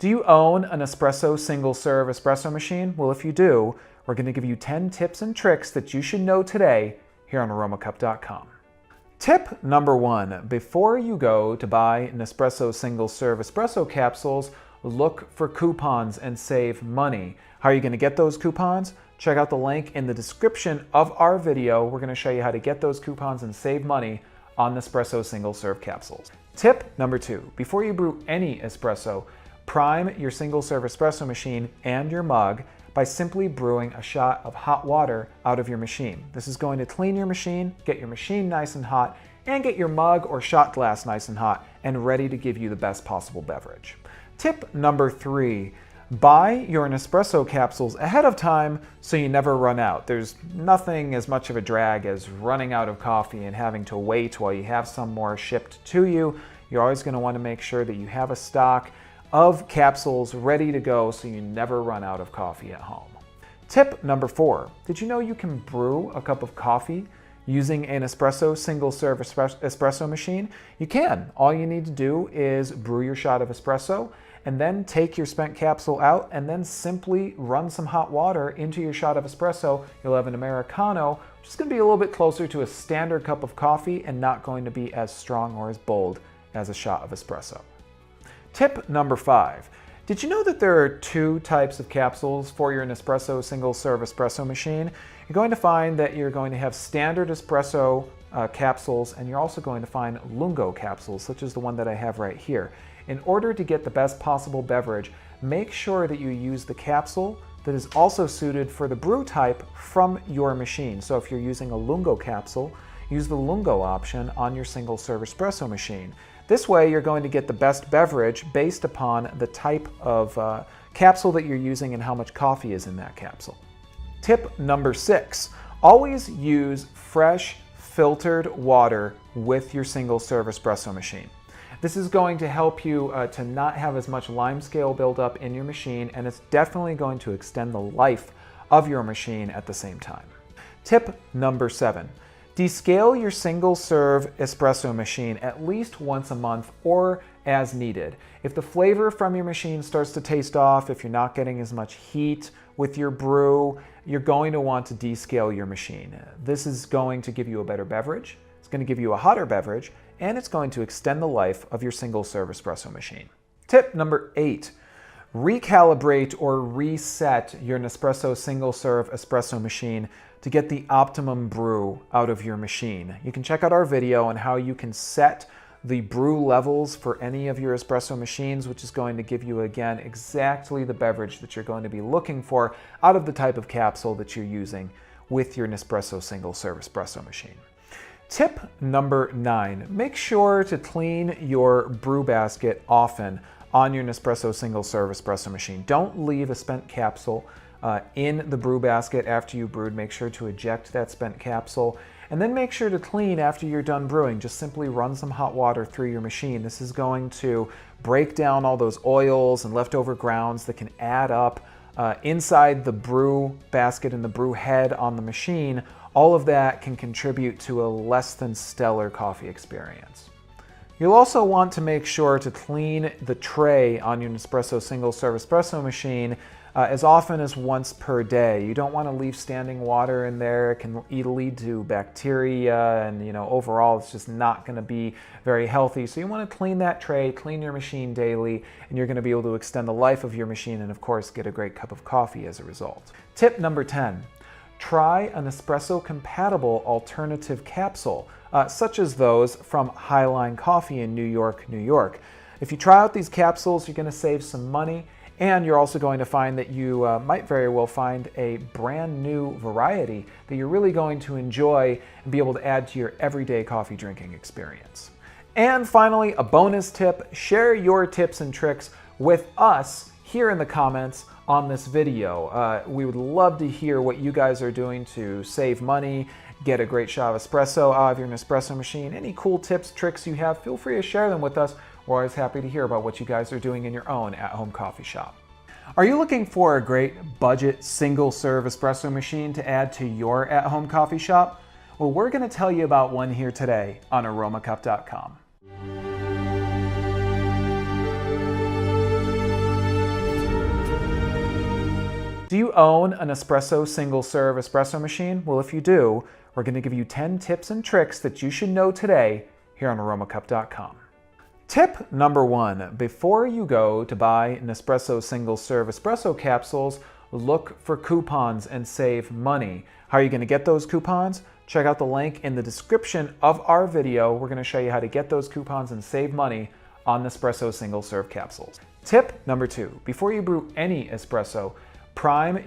Do you own an Nespresso single-serve espresso machine? Well, if you do, we're going to give you 10 tips and tricks that you should know today here on aromacup.com. Tip number 1, before you go to buy Nespresso single-serve espresso capsules, look for coupons and save money. How are you going to get those coupons? Check out the link in the description of our video. We're going to show you how to get those coupons and save money on Nespresso single-serve capsules. Tip number 2, before you brew any espresso, prime your single-serve espresso machine and your mug by simply brewing a shot of hot water out of your machine. This is going to clean your machine, get your machine nice and hot, and get your mug or shot glass nice and hot and ready to give you the best possible beverage. Tip number 3, buy your Nespresso capsules ahead of time so you never run out. There's nothing as much of a drag as running out of coffee and having to wait while you have some more shipped to you. You're always going to want to make sure that you have a stock of capsules ready to go so you never run out of coffee at home. Tip number 4, did you know you can brew a cup of coffee using an Nespresso single-serve espresso machine? You can. All you need to do is brew your shot of espresso and then take your spent capsule out and then simply run some hot water into your shot of espresso. You'll have an Americano, which is going to be a little bit closer to a standard cup of coffee and not going to be as strong or as bold as a shot of espresso. Tip number 5, did you know that there are 2 types of capsules for your Nespresso single-serve espresso machine? You're going to find that you're going to have standard espresso capsules, and you're also going to find lungo capsules, such as the one that I have right here. In order to get the best possible beverage, make sure that you use the capsule that is also suited for the brew type from your machine. So if you're using a lungo capsule, use the lungo option on your single-serve espresso machine. This way you're going to get the best beverage based upon the type of capsule that you're using and how much coffee is in that capsule. Tip number 6, always use fresh filtered water with your single-serve espresso machine. This is going to help you to not have as much lime scale buildup in your machine, and it's definitely going to extend the life of your machine at the same time. Tip number 7, descale your single-serve espresso machine at least once a month or as needed. If the flavor from your machine starts to taste off, if you're not getting as much heat with your brew, you're going to want to descale your machine. This is going to give you a better beverage, it's going to give you a hotter beverage, and it's going to extend the life of your single-serve espresso machine. Tip number 8, recalibrate or reset your Nespresso single-serve espresso machine to get the optimum brew out of your machine. You can check out our video on how you can set the brew levels for any of your espresso machines, which is going to give you, again, exactly the beverage that you're going to be looking for out of the type of capsule that you're using with your Nespresso single-serve espresso machine. Tip number 9, make sure to clean your brew basket often on your Nespresso single-serve espresso machine. Don't leave a spent capsule in the brew basket after you brewed. Make sure to eject that spent capsule, and then make sure to clean after you're done brewing. Just simply run some hot water through your machine. This is going to break down all those oils and leftover grounds that can add up inside the brew basket and the brew head on the machine. All of that can contribute to a less than stellar coffee experience. You'll also want to make sure to clean the tray on your Nespresso single-serve espresso machine as often as once per day. You don't want to leave standing water in there. It can lead to bacteria, and overall it's just not going to be very healthy. So you want to clean that tray, clean your machine daily, and you're going to be able to extend the life of your machine and of course get a great cup of coffee as a result. Tip number 10, try an espresso compatible alternative capsule, such as those from Highline Coffee in New York, New York. If you try out these capsules, you're going to save some money, and you're also going to find that you might very well find a brand new variety that you're really going to enjoy and be able to add to your everyday coffee drinking experience. And finally, a bonus tip, share your tips and tricks with us here in the comments on this video. We would love to hear what you guys are doing to save money, get a great shot of espresso out of your Nespresso machine. Any cool tips, tricks you have, feel free to share them with us. We're always happy to hear about what you guys are doing in your own at-home coffee shop. Are you looking for a great budget single-serve espresso machine to add to your at-home coffee shop? Well, we're going to tell you about one here today on aromacup.com. Do you own an Nespresso single-serve espresso machine? Well, if you do, we're going to give you 10 tips and tricks that you should know today here on aromacup.com. Tip number 1, before you go to buy Nespresso single-serve espresso capsules, look for coupons and save money. How are you going to get those coupons? Check out the link in the description of our video. We're going to show you how to get those coupons and save money on Nespresso single-serve capsules. Tip number 2, before you brew any espresso, prime your